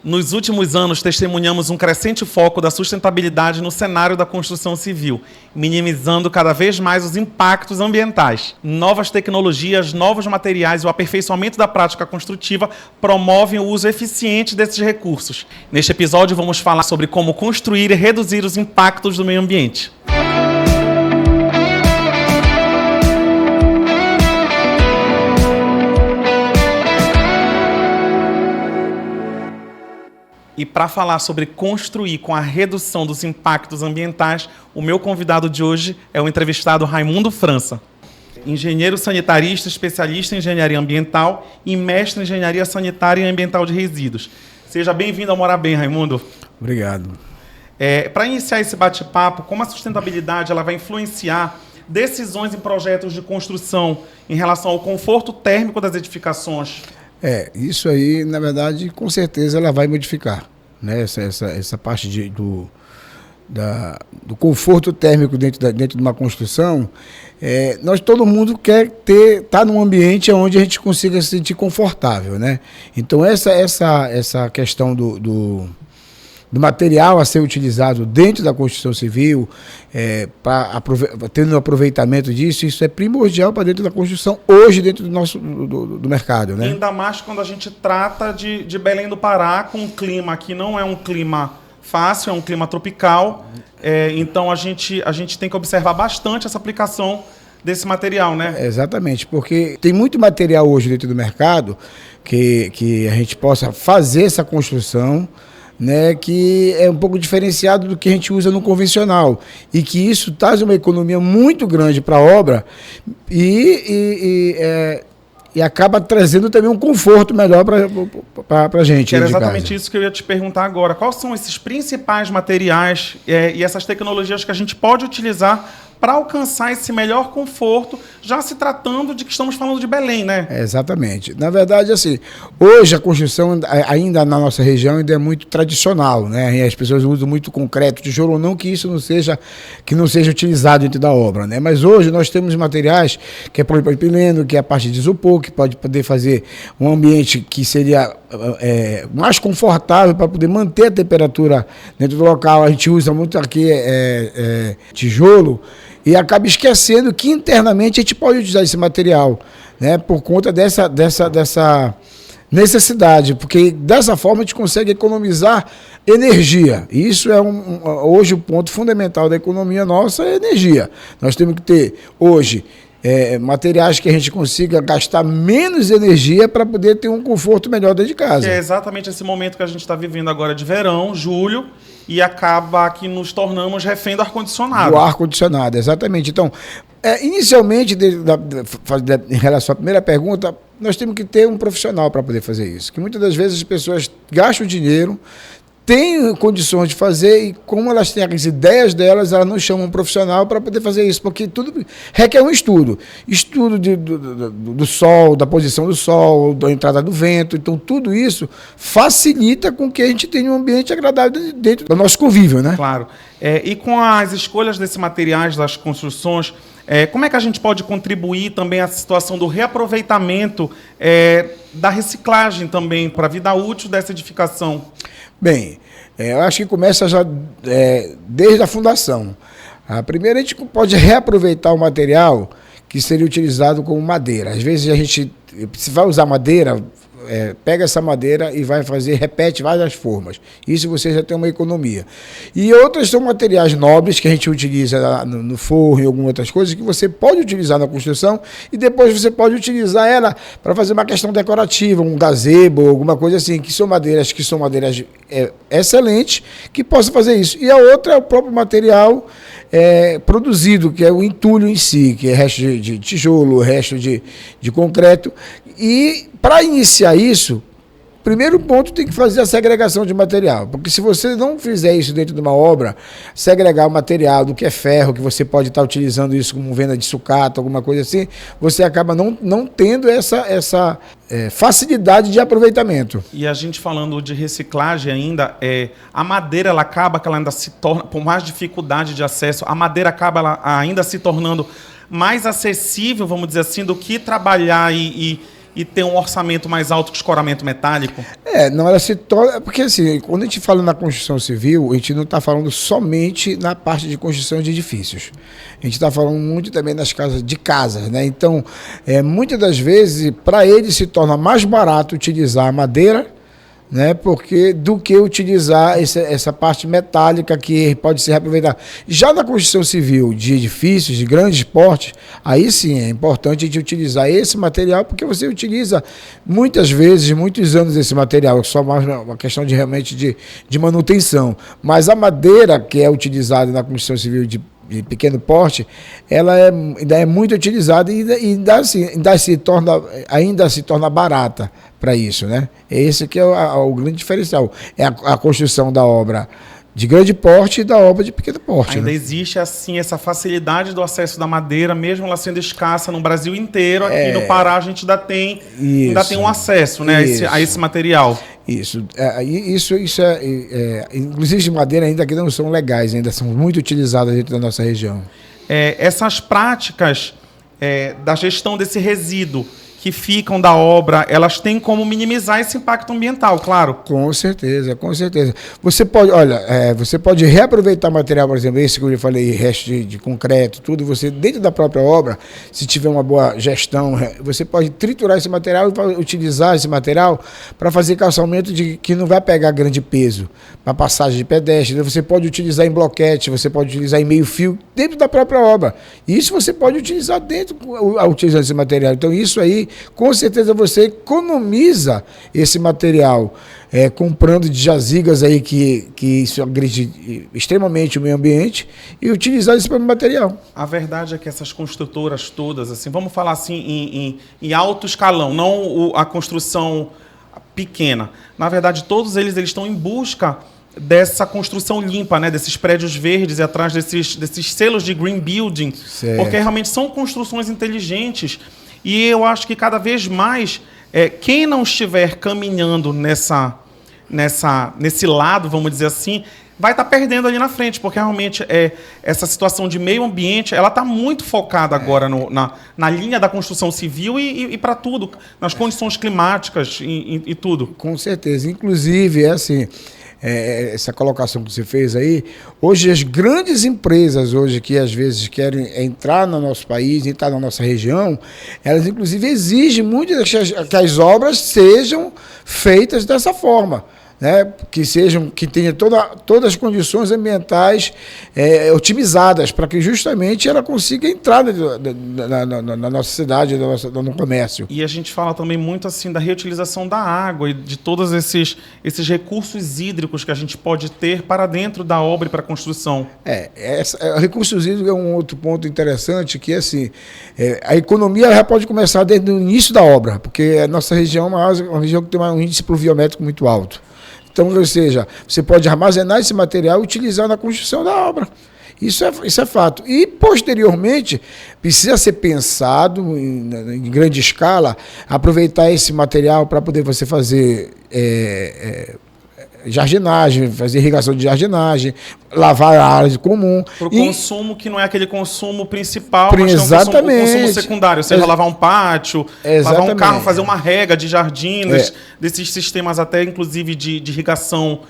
Nos últimos anos, testemunhamos um crescente foco da sustentabilidade no cenário da construção civil, minimizando cada vez mais os impactos ambientais. Novas tecnologias, novos materiais e o aperfeiçoamento da prática construtiva promovem o uso eficiente desses recursos. Neste episódio, vamos falar sobre como construir e reduzir os impactos do meio ambiente. E para falar sobre construir com a redução dos impactos ambientais, o meu convidado de hoje é o entrevistado Raimundo França, engenheiro sanitarista, especialista em engenharia ambiental e mestre em engenharia sanitária e ambiental de resíduos. Seja bem-vindo ao Morar Bem, Raimundo. Obrigado. Para iniciar esse bate-papo, como a sustentabilidade ela vai influenciar decisões em projetos de construção em relação ao conforto térmico das edificações? Isso aí, na verdade, com certeza ela vai modificar, né? Essa parte do conforto térmico dentro de uma construção. Todo mundo quer estar num ambiente onde a gente consiga se sentir confortável, né? Então, essa questão do material a ser utilizado dentro da construção civil, tendo um aproveitamento disso, isso é primordial para dentro da construção, hoje dentro do nosso do mercado, né? Ainda mais quando a gente trata de Belém do Pará, com um clima que não é um clima fácil, é um clima tropical, então a gente tem que observar bastante essa aplicação desse material, né? Exatamente, porque tem muito material hoje dentro do mercado que a gente possa fazer essa construção, né, que é um pouco diferenciado do que a gente usa no convencional e que isso traz uma economia muito grande para a obra e acaba trazendo também um conforto melhor para a gente. Era exatamente isso que eu ia te perguntar agora. Quais são esses principais materiais e essas tecnologias que a gente pode utilizar para alcançar esse melhor conforto, já se tratando de que estamos falando de Belém, né? Exatamente. Na verdade, assim, hoje a construção ainda na nossa região ainda é muito tradicional, né? E as pessoas usam muito concreto, tijolo, não que isso não seja utilizado dentro da obra, né? Mas hoje nós temos materiais que é polipropileno, que é a parte de isopor, que pode poder fazer um ambiente que seria mais confortável para poder manter a temperatura dentro do local. A gente usa muito aqui tijolo, e acaba esquecendo que internamente a gente pode utilizar esse material, né, por conta dessa necessidade, porque dessa forma a gente consegue economizar energia. Isso é hoje o ponto fundamental da economia nossa, é energia. Nós temos que ter hoje materiais que a gente consiga gastar menos energia para poder ter um conforto melhor dentro de casa. É exatamente esse momento que a gente está vivendo agora de verão, julho, e acaba que nos refém do ar-condicionado. Do ar-condicionado, exatamente. Então, inicialmente, em relação à primeira pergunta, nós temos que ter um profissional para poder fazer isso. Que muitas das vezes as pessoas gastam dinheiro, têm condições de fazer e como elas têm as ideias delas, elas não chamam um profissional para poder fazer isso, porque tudo requer um estudo. Estudo do sol, da posição do sol, da entrada do vento. Então, tudo isso facilita com que a gente tenha um ambiente agradável dentro do nosso convívio, né? Claro. E com as escolhas desses materiais das construções, como é que a gente pode contribuir também à situação do reaproveitamento da reciclagem também para a vida útil dessa edificação? Bem, eu acho que começa já desde a fundação. Primeiro, a gente pode reaproveitar o material que seria utilizado como madeira. Às vezes, se vai usar madeira, pega essa madeira e repete várias formas. Isso você já tem uma economia. E outras são materiais nobres que a gente utiliza no forro e algumas outras coisas que você pode utilizar na construção e depois você pode utilizar ela para fazer uma questão decorativa, um gazebo, alguma coisa assim, que são madeiras excelentes, que possam fazer isso. E a outra é o próprio material produzido, que é o entulho em si, que é resto de tijolo, resto de concreto. E para iniciar isso, primeiro ponto tem que fazer a segregação de material, porque se você não fizer isso dentro de uma obra, segregar o material do que é ferro, que você pode estar utilizando isso como venda de sucata, alguma coisa assim, você acaba não tendo essa facilidade de aproveitamento. E a gente falando de reciclagem ainda, a madeira ela acaba que ela ainda se torna, por mais dificuldade de acesso, a madeira acaba ela ainda se tornando mais acessível, vamos dizer assim, do que trabalhar e e ter um orçamento mais alto que o escoramento metálico? Não, ela se torna. Porque assim, quando a gente fala na construção civil, a gente não está falando somente na parte de construção de edifícios. A gente está falando muito também nas casas, né? Então, muitas das vezes, para ele se torna mais barato utilizar a madeira, né, do que utilizar essa parte metálica que pode ser reaproveitada. Já na construção civil de edifícios de grandes portes, aí sim é importante a gente utilizar esse material, porque você utiliza muitas vezes, muitos anos esse material, só mais uma questão de realmente de manutenção. Mas a madeira que é utilizada na construção civil de pequeno porte, ela ainda é muito utilizada e ainda se torna barata para isso, né? Esse que é o grande diferencial. É a construção da obra de grande porte e da obra de pequeno porte. Ainda existe, assim, essa facilidade do acesso da madeira, mesmo ela sendo escassa no Brasil inteiro. Aqui no Pará a gente ainda tem um acesso, né, a esse material. Isso inclusive de madeira ainda que não são legais, ainda são muito utilizadas dentro da nossa região. Essas práticas da gestão desse resíduo que ficam da obra, elas têm como minimizar esse impacto ambiental, claro. Com certeza, com certeza. Você pode reaproveitar material, por exemplo, esse que eu falei, resto de concreto, tudo, você dentro da própria obra, se tiver uma boa gestão, você pode triturar esse material e utilizar esse material para fazer calçamento que não vai pegar grande peso, para passagem de pedestre. Você pode utilizar em bloquete, você pode utilizar em meio fio, dentro da própria obra. Isso você pode utilizar utilizando esse material. Então isso aí, com certeza você economiza esse material comprando de jazigas aí que isso agride extremamente o meio ambiente e utilizar esse material. A verdade é que essas construtoras todas, assim, vamos falar assim em alto escalão, não a construção pequena. Na verdade, todos eles estão em busca dessa construção limpa, né, desses prédios verdes e atrás desses selos de green building, certo, porque realmente são construções inteligentes. E eu acho que cada vez mais, quem não estiver caminhando nesse lado, vamos dizer assim, vai estar perdendo ali na frente, porque realmente essa situação de meio ambiente, ela está muito focada agora na linha da construção civil e para tudo, nas condições climáticas e tudo. Com certeza. Inclusive, essa colocação que você fez aí, hoje as grandes empresas hoje que às vezes querem entrar no nosso país, entrar na nossa região, elas inclusive exigem muito que as obras sejam feitas dessa forma, né? Que tenha todas as condições ambientais otimizadas para que justamente ela consiga entrar na nossa cidade, no comércio. E a gente fala também muito assim da reutilização da água e de todos esses recursos hídricos que a gente pode ter para dentro da obra e para a construção. Recursos hídricos é um outro ponto interessante, que assim, a economia já pode começar desde o início da obra, porque a nossa região é uma região que tem um índice pluviométrico muito alto. Então, ou seja, você pode armazenar esse material e utilizar na construção da obra. Isso é fato. E, posteriormente, precisa ser pensado em grande escala, aproveitar esse material para poder você fazer jardinagem, fazer irrigação de jardinagem, lavar a área comum. Para o consumo que não é aquele consumo principal, mas exatamente, é um consumo secundário, ou seja, lavar um pátio, exatamente, lavar um carro, fazer uma rega de jardins, desses sistemas até, inclusive, de irrigação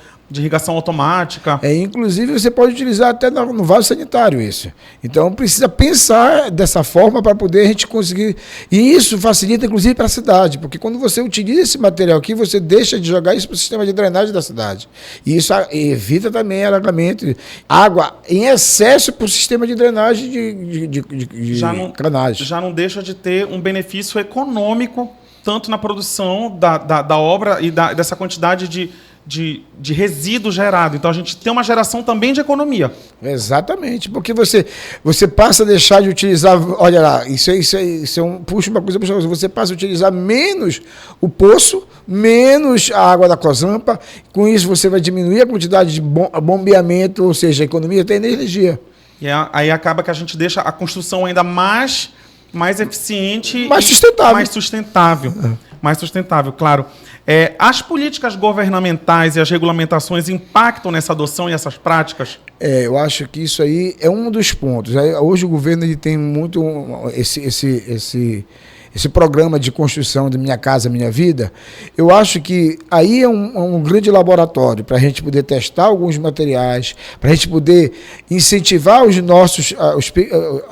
automática. Inclusive, você pode utilizar até no vaso sanitário isso. Então, precisa pensar dessa forma para poder a gente conseguir... E isso facilita, inclusive, para a cidade, porque quando você utiliza esse material aqui, você deixa de jogar isso para o sistema de drenagem da cidade. E isso evita também alagamento, água em excesso para o sistema de drenagem de canagem. Já não deixa de ter um benefício econômico, tanto na produção da obra e dessa quantidade de resíduo gerado. Então, a gente tem uma geração também de economia. Exatamente, porque você passa a deixar de utilizar... Olha lá, puxa uma coisa para você passa a utilizar menos o poço, menos a água da Cosampa. Com isso, você vai diminuir a quantidade de bombeamento, ou seja, a economia tem energia. E aí acaba que a gente deixa a construção ainda mais eficiente... Mais sustentável. Mais sustentável, claro. As políticas governamentais e as regulamentações impactam nessa adoção e essas práticas? Eu acho que isso aí é um dos pontos. Hoje o governo ele tem muito esse programa de construção de Minha Casa Minha Vida, eu acho que aí é um grande laboratório para a gente poder testar alguns materiais, para a gente poder incentivar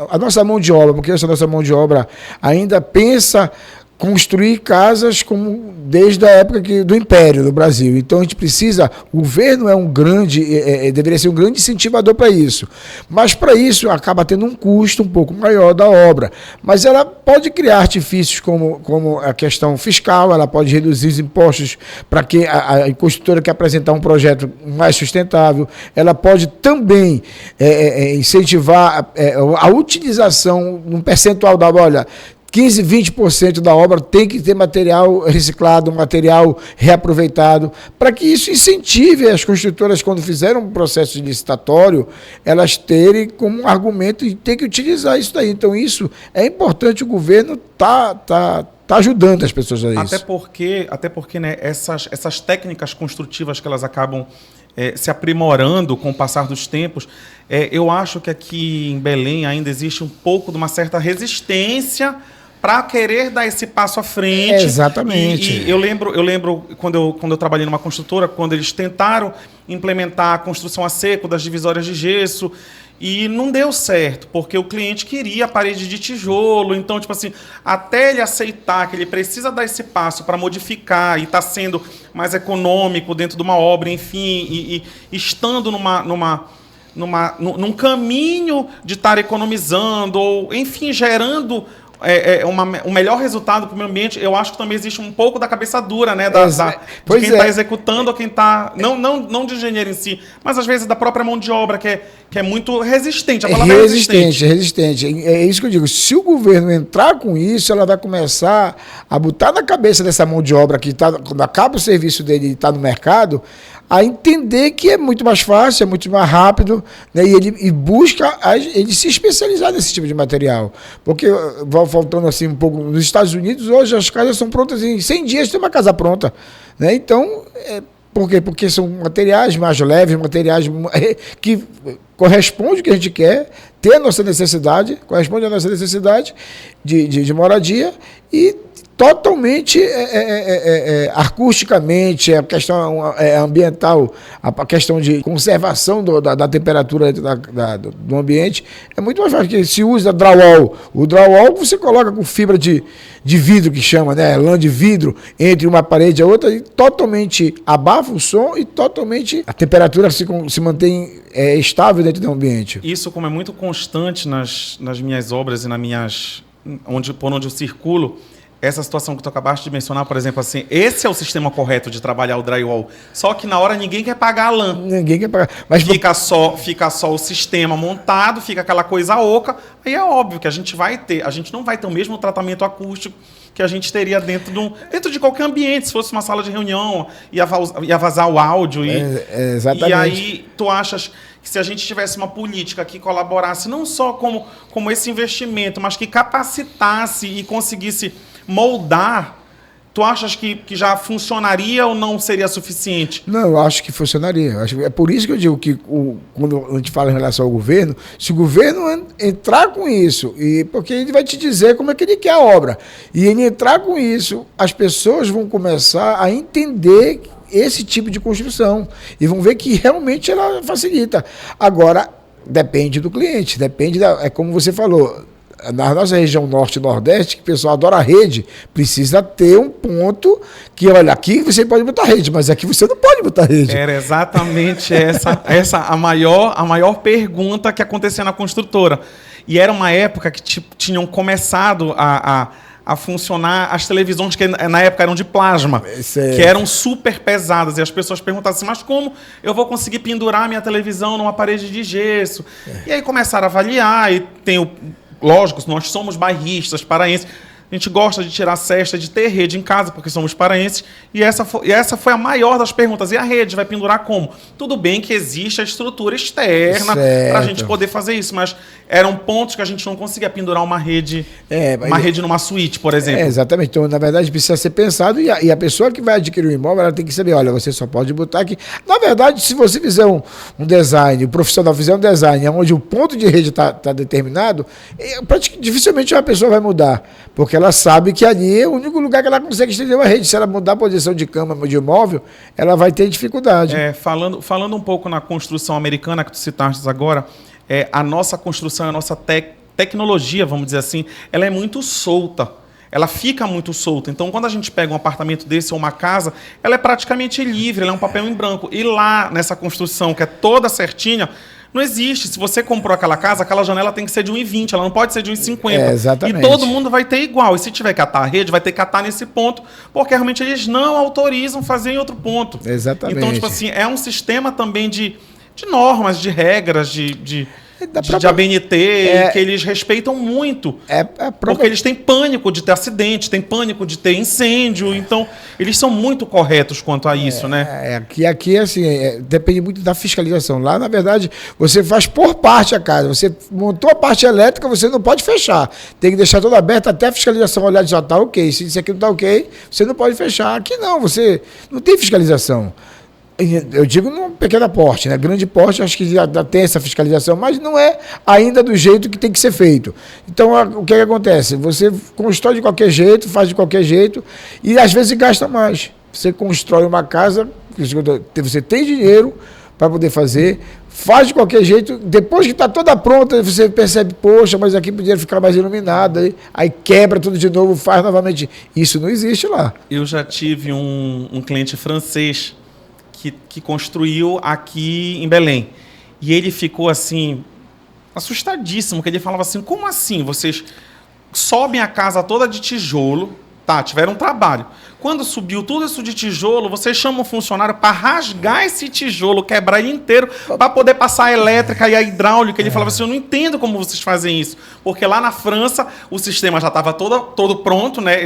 a nossa mão de obra, porque essa nossa mão de obra ainda pensa construir casas como desde a época do Império do Brasil. Então a gente precisa, o governo deveria ser um grande incentivador para isso. Mas para isso acaba tendo um custo um pouco maior da obra. Mas ela pode criar artifícios como a questão fiscal, ela pode reduzir os impostos para que a construtora que apresentar um projeto mais sustentável, ela pode também incentivar a utilização, um percentual da obra, 15%, 20% da obra tem que ter material reciclado, material reaproveitado, para que isso incentive as construtoras, quando fizerem um processo licitatório, elas terem como um argumento e ter que utilizar isso daí. Então, isso é importante, o governo tá ajudando as pessoas a isso. Até porque né, essas técnicas construtivas que elas acabam se aprimorando com o passar dos tempos, eu acho que aqui em Belém ainda existe um pouco de uma certa resistência para querer dar esse passo à frente. Exatamente. E eu lembro quando eu trabalhei numa construtora, quando eles tentaram implementar a construção a seco das divisórias de gesso, e não deu certo, porque o cliente queria a parede de tijolo. Então, tipo assim, até ele aceitar que ele precisa dar esse passo para modificar e está sendo mais econômico dentro de uma obra, enfim, e estando num caminho de estar economizando, ou, enfim, gerando um melhor resultado para o meio ambiente, eu acho que também existe um pouco da cabeça dura, né? De quem está executando, ou quem está... Não de engenheiro em si, mas às vezes da própria mão de obra, que é muito resistente. A palavra é resistente. É isso que eu digo. Se o governo entrar com isso, ela vai começar a botar na cabeça dessa mão de obra que quando acaba o serviço dele e está no mercado, a entender que é muito mais fácil, é muito mais rápido, né? E ele busca ele se especializar nesse tipo de material. Porque, faltando assim um pouco, nos Estados Unidos, hoje as casas são prontas em 100 dias, tem uma casa pronta, né? Então, por quê? Porque são materiais mais leves, materiais que correspondem ao que a gente quer, ter a nossa necessidade, corresponde à nossa necessidade de moradia e totalmente acusticamente, a questão ambiental, a questão de conservação da temperatura do ambiente, é muito mais fácil, porque se usa drywall. O drywall você coloca com fibra de vidro, que chama, né? Lã de vidro, entre uma parede e a outra, e totalmente abafa o som e totalmente a temperatura se mantém estável dentro do ambiente. Isso, como é muito constante nas minhas obras e por onde eu circulo, essa situação que tu acabaste de mencionar, por exemplo, assim, esse é o sistema correto de trabalhar o drywall. Só que na hora ninguém quer pagar a lã. Ninguém quer pagar. Mas fica só o sistema montado, fica aquela coisa oca. Aí é óbvio que a gente não vai ter o mesmo tratamento acústico que a gente teria dentro de qualquer ambiente. Se fosse uma sala de reunião, ia vazar o áudio. Exatamente. E aí tu achas que se a gente tivesse uma política que colaborasse não só como esse investimento, mas que capacitasse e conseguisse moldar, tu achas que já funcionaria ou não seria suficiente? Não, eu acho que funcionaria. É por isso que eu digo que quando a gente fala em relação ao governo, se o governo entrar com isso, porque ele vai te dizer como é que ele quer a obra, e ele entrar com isso, as pessoas vão começar a entender esse tipo de construção e vão ver que realmente ela facilita. Agora, depende do cliente, é como você falou, na nossa região norte e nordeste, que o pessoal adora a rede, precisa ter um ponto que, olha, aqui você pode botar rede, mas aqui você não pode botar rede. Era exatamente essa a maior pergunta que acontecia na construtora. E era uma época que tinham começado a funcionar as televisões que na época eram de plasma, que eram super pesadas. E as pessoas perguntavam assim, mas como eu vou conseguir pendurar minha televisão numa parede de gesso? E aí começaram a avaliar, e lógico, nós somos bairristas, paraenses, a gente gosta de tirar a cesta, de ter rede em casa, porque somos paraenses, e essa foi a maior das perguntas. E a rede vai pendurar como? Tudo bem que existe a estrutura externa para a gente poder fazer isso, mas eram pontos que a gente não conseguia pendurar uma rede numa suíte, por exemplo. Exatamente. Então, na verdade, precisa ser pensado, e a pessoa que vai adquirir um imóvel, ela tem que saber, olha, você só pode botar aqui. Na verdade, se você fizer um design, o profissional fizer um design onde o ponto de rede está determinado, dificilmente uma pessoa vai mudar, porque porque ela sabe que ali é o único lugar que ela consegue estender uma rede. Se ela mudar a posição de cama, de móvel, ela vai ter dificuldade. Falando um pouco na construção americana que tu citaste agora, a nossa construção, a nossa tecnologia, vamos dizer assim, ela é muito solta. Ela fica muito solta. Então, quando a gente pega um apartamento desse ou uma casa, ela é praticamente livre, ela é um papel em branco. E lá, nessa construção que é toda certinha, não existe. Se você comprou aquela casa, aquela janela tem que ser de 1,20, ela não pode ser de 1,50. Exatamente. E todo mundo vai ter igual. E se tiver que atar a rede, vai ter que atar nesse ponto, porque realmente eles não autorizam fazer em outro ponto. Exatamente. Então, tipo assim, é um sistema também de normas, de regras, de ABNT, que eles respeitam muito. Porque eles têm pânico de ter acidente, têm pânico de ter incêndio. Então, eles são muito corretos quanto a isso, né? Aqui assim, depende muito da fiscalização. Lá, na verdade, você faz por parte a casa. Você montou a parte elétrica, você não pode fechar. Tem que deixar toda aberta até a fiscalização olhar e já está ok. Se isso aqui não está ok, você não pode fechar. Aqui não, você não tem fiscalização. Eu digo num pequeno porte, né? Grande porte, acho que já tem essa fiscalização, mas não é ainda do jeito que tem que ser feito. Então, o que acontece? Você constrói de qualquer jeito, faz de qualquer jeito, e às vezes gasta mais. Você constrói uma casa, você tem dinheiro para poder fazer, faz de qualquer jeito, depois que está toda pronta, você percebe, poxa, mas aqui podia ficar mais iluminado, aí quebra tudo de novo, faz novamente. Isso não existe lá. Eu já tive um cliente francês que construiu aqui em Belém. E ele ficou assim, assustadíssimo, que ele falava assim, como assim? Vocês sobem a casa toda de tijolo, tá, tiveram um trabalho. Quando subiu tudo isso de tijolo, vocês chamam o funcionário para rasgar esse tijolo, quebrar ele inteiro, para poder passar a elétrica e a hidráulica. Ele falava assim, eu não entendo como vocês fazem isso. Porque lá na França, o sistema já estava todo pronto, né?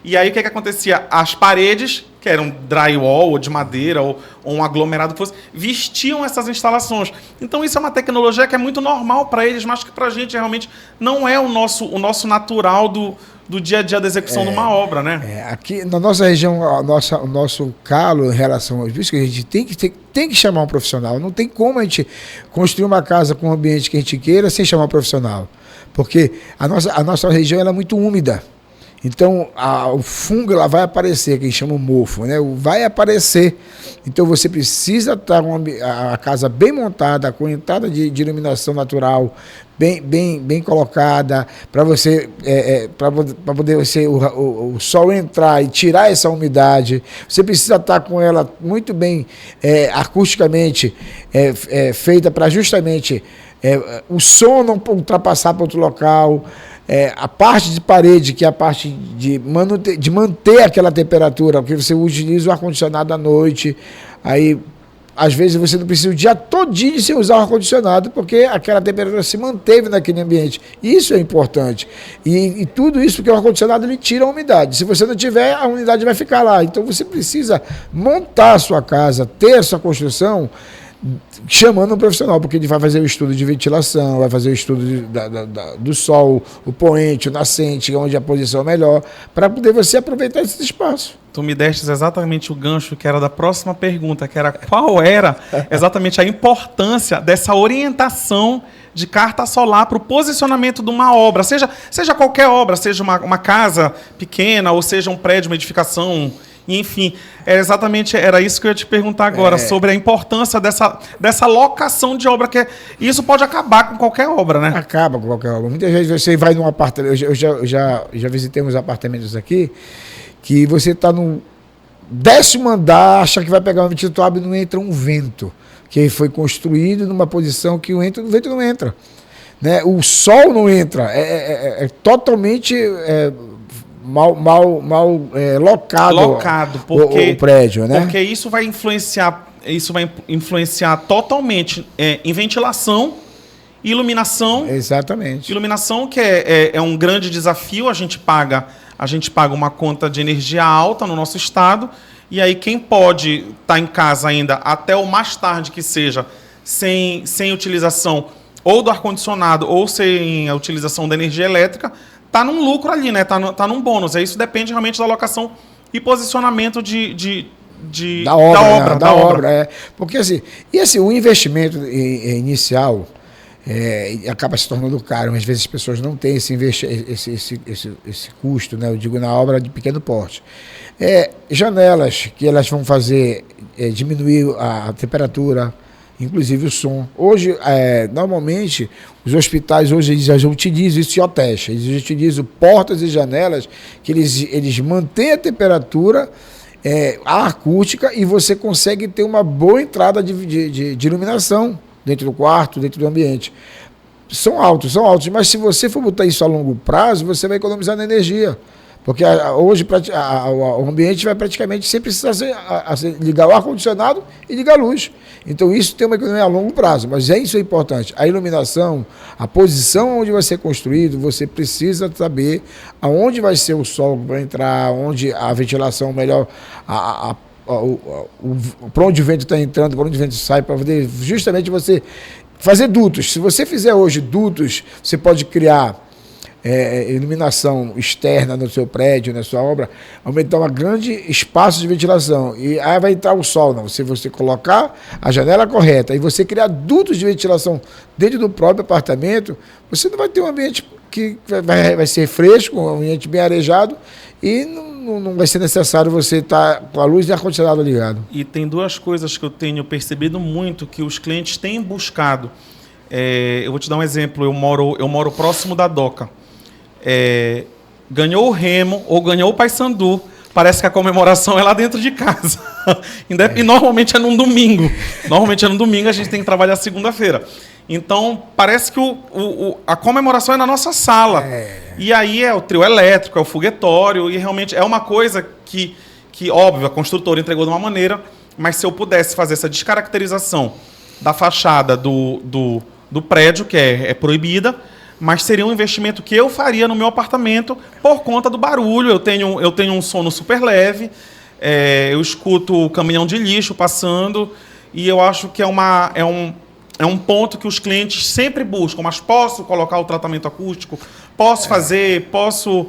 E aí, o que acontecia? As paredes, que eram drywall, ou de madeira, ou um aglomerado que fosse, vestiam essas instalações. Então, isso é uma tecnologia que é muito normal para eles, mas que para a gente realmente não é o nosso natural do dia a dia da execução de uma obra, né? Aqui na nossa região, o nosso calo em relação aos bichos, que a gente tem que chamar um profissional. Não tem como a gente construir uma casa com o ambiente que a gente queira sem chamar um profissional. Porque a nossa região ela é muito úmida. Então, o fungo ela vai aparecer, que a gente chama o mofo, né? Vai aparecer. Então, você precisa estar com a casa bem montada, com entrada de iluminação natural, bem colocada, para você, para poder o sol entrar e tirar essa umidade. Você precisa estar com ela muito bem acusticamente feita para justamente o som não ultrapassar para outro local. A parte de parede, que é a parte de manter aquela temperatura, porque você utiliza o ar-condicionado à noite, aí às vezes você não precisa o dia todinho sem usar o ar-condicionado, porque aquela temperatura se manteve naquele ambiente. Isso é importante. E tudo isso porque o ar-condicionado ele tira a umidade. Se você não tiver, a umidade vai ficar lá. Então você precisa montar a sua casa, ter a sua construção, chamando um profissional, porque ele vai fazer o estudo de ventilação, vai fazer o estudo do sol, o poente, o nascente, onde a posição é melhor, para poder você aproveitar esse espaço. Tu me deste exatamente o gancho que era da próxima pergunta, que era qual era exatamente a importância dessa orientação de carta solar para o posicionamento de uma obra, seja qualquer obra, seja uma casa pequena, ou seja um prédio, uma edificação. Enfim, era isso que eu ia te perguntar agora, sobre a importância dessa locação de obra, isso pode acabar com qualquer obra, né? Acaba com qualquer obra. Muitas vezes você vai num apartamento, eu já visitei uns apartamentos aqui, que você está no 10º andar, acha que vai pegar um ventilador, abre e não entra um vento, que foi construído numa posição que o vento não entra. Né? O sol não entra, é totalmente... mal locado porque, o prédio, né? Porque isso vai influenciar totalmente em ventilação e iluminação. Exatamente. Iluminação que é um grande desafio, a gente paga uma conta de energia alta no nosso estado, e aí quem pode estar em casa ainda até o mais tarde que seja, sem utilização ou do ar-condicionado ou sem a utilização da energia elétrica, está num lucro ali, né? Tá num bônus. Isso depende realmente da locação e posicionamento da obra. Porque assim, o investimento inicial, e acaba se tornando caro. Às vezes as pessoas não têm esse custo, né? Eu digo na obra de pequeno porte. Janelas que elas vão fazer diminuir a temperatura, inclusive o som. Hoje, normalmente, os hospitais hoje eles já utilizam isso em teste. Eles utilizam portas e janelas que eles mantêm a temperatura, a acústica, e você consegue ter uma boa entrada de iluminação dentro do quarto, dentro do ambiente. São altos, mas se você for botar isso a longo prazo, você vai economizar na energia. Porque hoje o ambiente vai praticamente sempre precisar ligar o ar-condicionado e ligar a luz. Então isso tem uma economia a longo prazo, mas isso é importante. A iluminação, a posição onde vai ser construído, você precisa saber aonde vai ser o sol para entrar, onde a ventilação melhor, para onde o vento está entrando, para onde o vento sai, para poder justamente você fazer dutos. Se você fizer hoje dutos, você pode criar iluminação externa no seu prédio, na sua obra, aumentar um grande espaço de ventilação. E aí vai entrar o sol, não. Se você colocar a janela correta e você criar dutos de ventilação dentro do próprio apartamento, você não vai ter um ambiente que vai ser fresco, um ambiente bem arejado, e não vai ser necessário você estar com a luz e ar-condicionado ligado. E tem duas coisas que eu tenho percebido muito que os clientes têm buscado. Eu vou te dar um exemplo. Eu moro próximo da Doca. Ganhou o Remo ou ganhou o Paysandu, parece que a comemoração é lá dentro de casa. E normalmente é num domingo. Normalmente é no domingo, a gente tem que trabalhar segunda-feira. Então, parece que a comemoração é na nossa sala. E aí é o trio elétrico, é o foguetório, e realmente é uma coisa que óbvio, a construtora entregou de uma maneira, mas se eu pudesse fazer essa descaracterização da fachada do prédio, que é proibida, mas seria um investimento que eu faria no meu apartamento por conta do barulho. Eu tenho um sono super leve, eu escuto o caminhão de lixo passando, e eu acho que é um ponto que os clientes sempre buscam. Mas posso colocar o tratamento acústico? Posso fazer? Posso...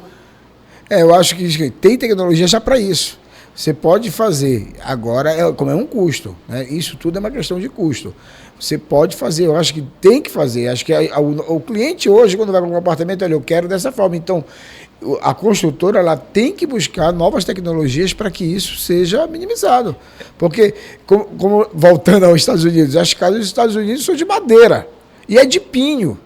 eu acho que tem tecnologia já para isso. Você pode fazer. Agora, como é um custo, né? Isso tudo é uma questão de custo. Você pode fazer, eu acho que tem que fazer. Acho que o cliente hoje, quando vai para um apartamento, olha, eu quero dessa forma. Então, a construtora ela tem que buscar novas tecnologias para que isso seja minimizado. Porque, voltando aos Estados Unidos, as casas dos Estados Unidos são de madeira e é de pinho.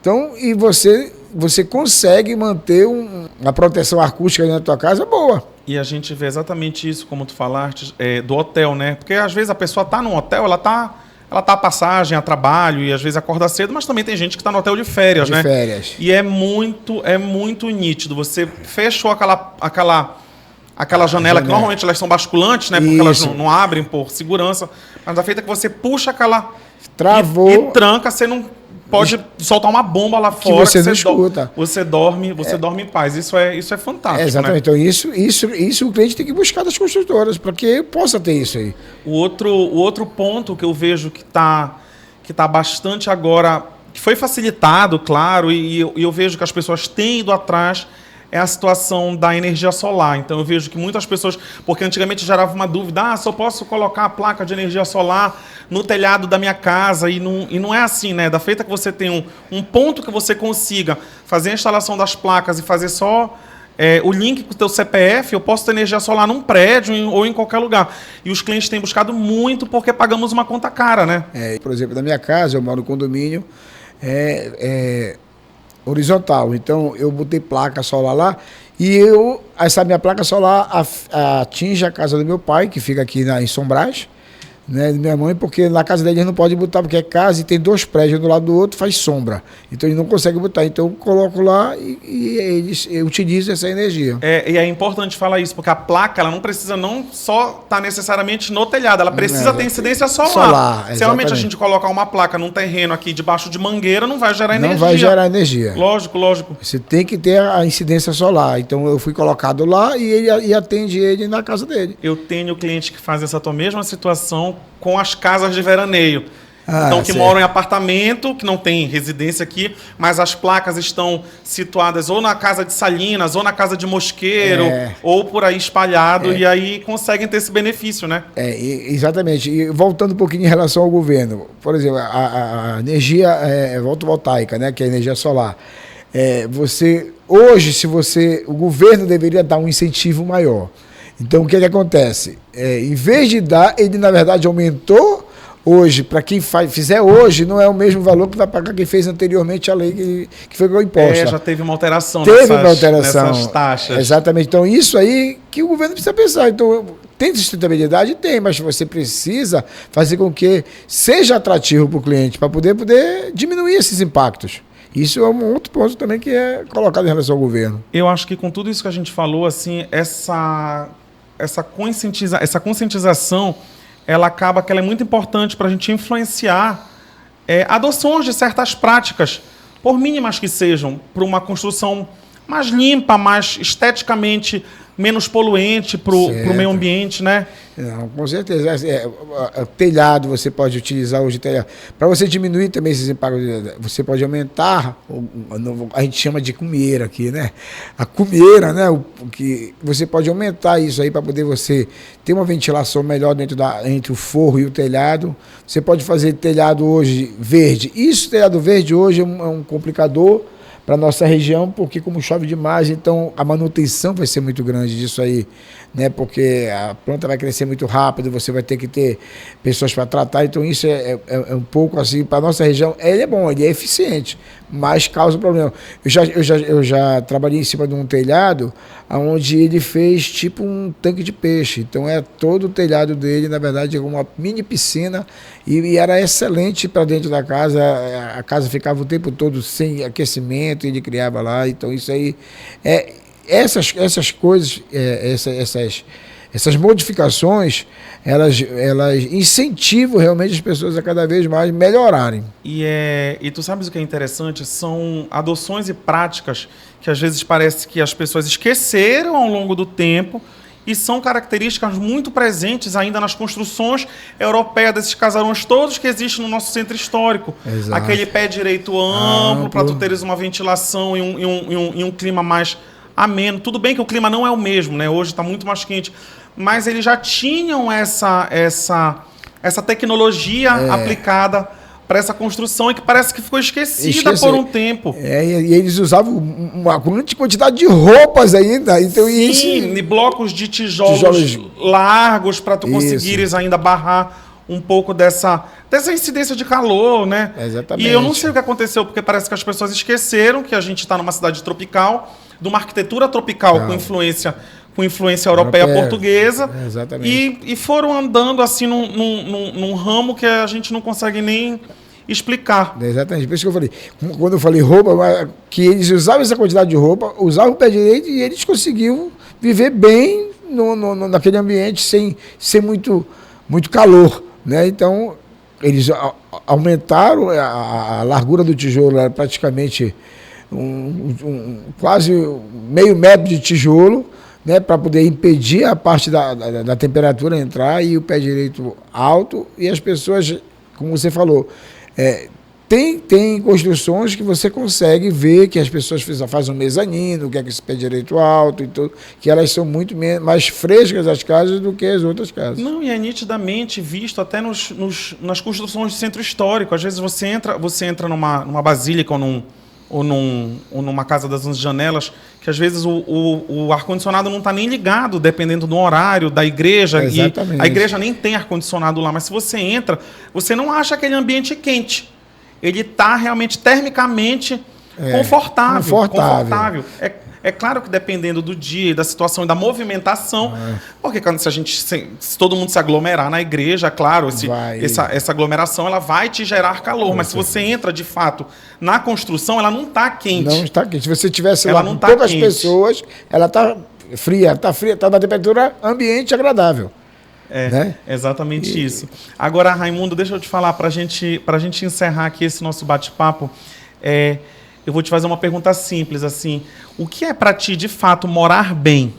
Então, e você consegue manter uma proteção acústica na tua casa boa. E a gente vê exatamente isso, como tu falaste, do hotel, né? Porque às vezes a pessoa está num hotel, ela tá a passagem, a trabalho, e às vezes acorda cedo, mas também tem gente que está no hotel de férias, né? De férias. E é muito nítido. Você fechou aquela janela, que normalmente elas são basculantes, né? Porque isso. Elas não abrem por segurança, mas a feita que você puxa aquela... Travou. E tranca, você não... Pode soltar uma bomba lá fora. Que você não escuta. Você dorme em paz. Isso é fantástico. Exatamente. Né? Então, isso o cliente tem que buscar das construtoras, para que possa ter isso aí. O outro ponto que eu vejo que tá bastante agora, que foi facilitado, claro, e eu vejo que as pessoas têm ido atrás, é a situação da energia solar. Então eu vejo que muitas pessoas, porque antigamente gerava uma dúvida, só posso colocar a placa de energia solar no telhado da minha casa, e não é assim, né? Da feita que você tem um ponto que você consiga fazer a instalação das placas e fazer só o link com o teu CPF, eu posso ter energia solar num prédio ou em qualquer lugar. E os clientes têm buscado muito porque pagamos uma conta cara, né? Por exemplo, na minha casa, eu moro no condomínio, horizontal. Então, eu botei placa solar lá e essa minha placa solar atinge a casa do meu pai, que fica aqui em São Brás, né, de minha mãe, porque na casa dele ele não pode botar, porque é casa e tem 2 prédios do lado do outro, faz sombra. Então, ele não consegue botar. Então, eu coloco lá e eles utilizam essa energia. E é importante falar isso, porque a placa ela não precisa só estar necessariamente no telhado, ela precisa ter incidência solar. Se realmente a gente colocar uma placa num terreno aqui debaixo de mangueira, não vai gerar energia. Não vai gerar energia. Lógico. Você tem que ter a incidência solar. Então, eu fui colocado lá e atende ele na casa dele. Eu tenho cliente que faz essa tua mesma situação com as casas de veraneio. Então, que certo. moram em apartamento, que não tem residência aqui, mas as placas estão situadas ou na casa de Salinas, ou na casa de Mosqueiro, ou por aí espalhado, e aí conseguem ter esse benefício, né? Exatamente. E voltando um pouquinho em relação ao governo, por exemplo, a energia fotovoltaica, né, que é a energia solar. O governo deveria dar um incentivo maior. Então, o que acontece? Em vez de dar, ele, na verdade, aumentou hoje. Para quem fizer hoje, não é o mesmo valor que vai pagar quem fez anteriormente a lei que foi imposta. Já teve uma alteração nessas taxas. Exatamente. Então, isso aí que o governo precisa pensar. Então, tem sustentabilidade? Tem, mas você precisa fazer com que seja atrativo para o cliente, para poder diminuir esses impactos. Isso é um outro ponto também que é colocado em relação ao governo. Eu acho que com tudo isso que a gente falou, assim, essa conscientização, ela acaba que ela é muito importante para a gente influenciar adoções de certas práticas, por mínimas que sejam, para uma construção mais limpa, mais esteticamente menos poluente para o meio ambiente, né? Não, com certeza. Telhado, você pode utilizar hoje telhado. Para você diminuir também esses impactos, você pode aumentar, a gente chama de cumieira aqui, né? A cumieira, né? Que você pode aumentar isso aí para poder você ter uma ventilação melhor entre o forro e o telhado. Você pode fazer telhado hoje verde. Telhado verde hoje é um complicador para a nossa região, porque como chove demais, então a manutenção vai ser muito grande disso aí, né? Porque a planta vai crescer muito rápido, você vai ter que ter pessoas para tratar, então isso é um pouco assim, para a nossa região, ele é bom, ele é eficiente, mas causa problema. Eu já trabalhei em cima de um telhado, onde ele fez tipo um tanque de peixe, então todo o telhado dele, na verdade, é uma mini piscina, e era excelente para dentro da casa, a casa ficava o tempo todo sem aquecimento, ele criava lá, então isso aí, essas coisas, essas modificações, elas incentivam realmente as pessoas a cada vez mais melhorarem. E tu sabes o que é interessante? São adoções e práticas que às vezes parece que as pessoas esqueceram ao longo do tempo, e são características muito presentes ainda nas construções europeias desses casarões todos que existem no nosso centro histórico. Exato. Aquele pé direito amplo, para tu teres uma ventilação e um clima mais ameno. Tudo bem que o clima não é o mesmo, né? Hoje está muito mais quente, mas eles já tinham essa tecnologia aplicada para essa construção e que parece que ficou esquecida por um tempo. E eles usavam uma grande quantidade de roupas ainda. Então, e blocos de tijolos largos para tu conseguires ainda barrar um pouco dessa incidência de calor, né? Exatamente. E eu não sei o que aconteceu, porque parece que as pessoas esqueceram que a gente está numa cidade tropical, de uma arquitetura tropical com influência europeia portuguesa. Exatamente. E foram andando assim num ramo que a gente não consegue nem explicar. Exatamente. Por isso que eu falei, quando eu falei roupa, que eles usavam essa quantidade de roupa, usavam o pé direito e eles conseguiam viver bem naquele ambiente sem muito calor, né? Então, eles aumentaram a largura do tijolo, era praticamente quase meio metro de tijolo, né, para poder impedir a parte da temperatura entrar, e o pé direito alto, e as pessoas, como você falou, tem construções que você consegue ver que as pessoas fazem um mezanino, que é esse pé direito alto, e tudo, que elas são muito mais frescas as casas do que as outras casas. Não, e é nitidamente visto até nas construções de centro histórico. Às vezes você entra numa basílica ou numa casa das 11 janelas, que às vezes o ar-condicionado não está nem ligado, dependendo do horário da igreja. Exatamente. E a igreja nem tem ar-condicionado lá, mas se você entra, você não acha aquele ambiente quente. Ele está realmente termicamente confortável. É claro que dependendo do dia, da situação e da movimentação, porque se todo mundo se aglomerar na igreja, claro, essa aglomeração ela vai te gerar calor, mas se você entra de fato na construção, ela não está quente. Não está quente. Se você tivesse lá com poucas pessoas, ela está fria, está na temperatura ambiente agradável. Né? Exatamente isso. Agora, Raimundo, deixa eu te falar, para a gente encerrar aqui esse nosso bate-papo, eu vou te fazer uma pergunta simples, assim. O que é para ti, de fato, morar bem?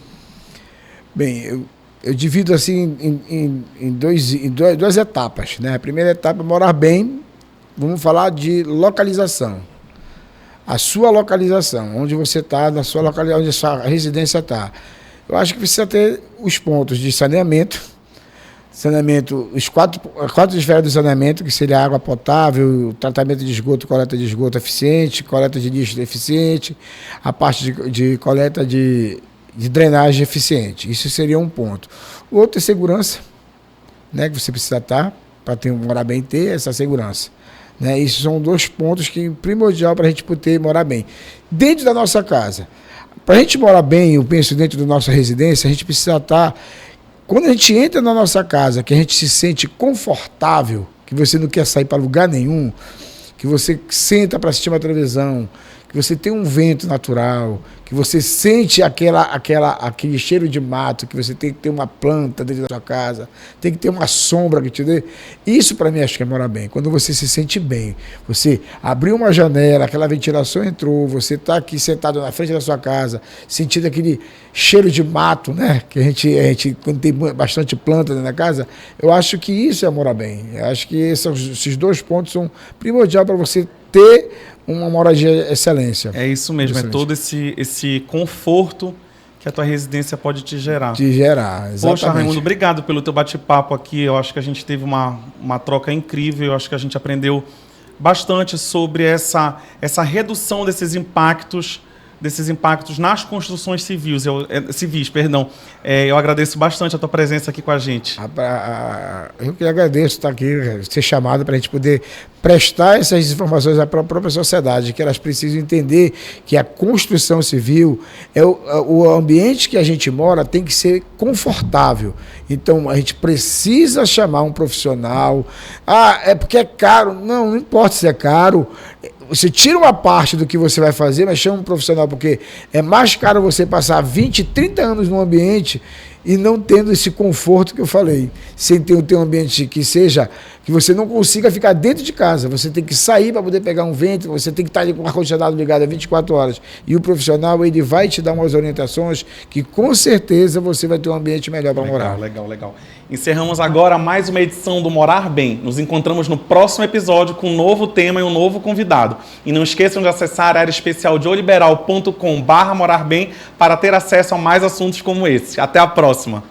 Bem, eu divido assim em duas etapas, né? A primeira etapa é morar bem, vamos falar de localização. A sua localização, onde você está, na sua localização, onde a sua residência está. Eu acho que precisa ter os pontos de saneamento, as quatro esferas do saneamento, que seria água potável, tratamento de esgoto, coleta de esgoto eficiente, coleta de lixo eficiente, a parte de coleta de drenagem eficiente. Isso seria um ponto. O outro é segurança, né, que você precisa estar para morar bem, ter essa segurança. Né? Isso são 2 pontos que primordial para a gente poder morar bem. Dentro da nossa casa. Para a gente morar bem, eu penso, dentro da nossa residência, a gente precisa estar... Quando a gente entra na nossa casa, que a gente se sente confortável, que você não quer sair para lugar nenhum, que você senta para assistir uma televisão, que você tem um vento natural, que você sente aquele cheiro de mato, que você tem que ter uma planta dentro da sua casa, tem que ter uma sombra que te dê. Isso para mim acho que é morar bem. Quando você se sente bem, você abriu uma janela, aquela ventilação entrou, você está aqui sentado na frente da sua casa, sentindo aquele cheiro de mato, né? Que a gente quando tem bastante planta dentro da casa, eu acho que isso é morar bem. Eu acho que esses 2 pontos são primordiais para você ter uma moradia de excelência. É isso mesmo, excelente. É todo esse conforto que a tua residência pode te gerar. Exatamente. Poxa, Raimundo, obrigado pelo teu bate-papo aqui. Eu acho que a gente teve uma troca incrível. Eu acho que a gente aprendeu bastante sobre essa redução desses impactos nas construções civis. Eu agradeço bastante a tua presença aqui com a gente. Eu que agradeço estar aqui, ser chamado para a gente poder prestar essas informações à própria sociedade, que elas precisam entender que a construção civil, o ambiente que a gente mora tem que ser confortável. Então, a gente precisa chamar um profissional. É porque é caro. Não importa se é caro. Você tira uma parte do que você vai fazer, mas chama um profissional, porque é mais caro você passar 20, 30 anos num ambiente e não tendo esse conforto que eu falei. Sem ter um ambiente que você não consiga ficar dentro de casa. Você tem que sair para poder pegar um vento, você tem que estar com o ar-condicionado ligado a 24 horas. E o profissional, ele vai te dar umas orientações que com certeza você vai ter um ambiente melhor para morar. Legal. Encerramos agora mais uma edição do Morar Bem. Nos encontramos no próximo episódio com um novo tema e um novo convidado. E não esqueçam de acessar a área especial de oliberal.com/morarbem para ter acesso a mais assuntos como esse. Até a próxima!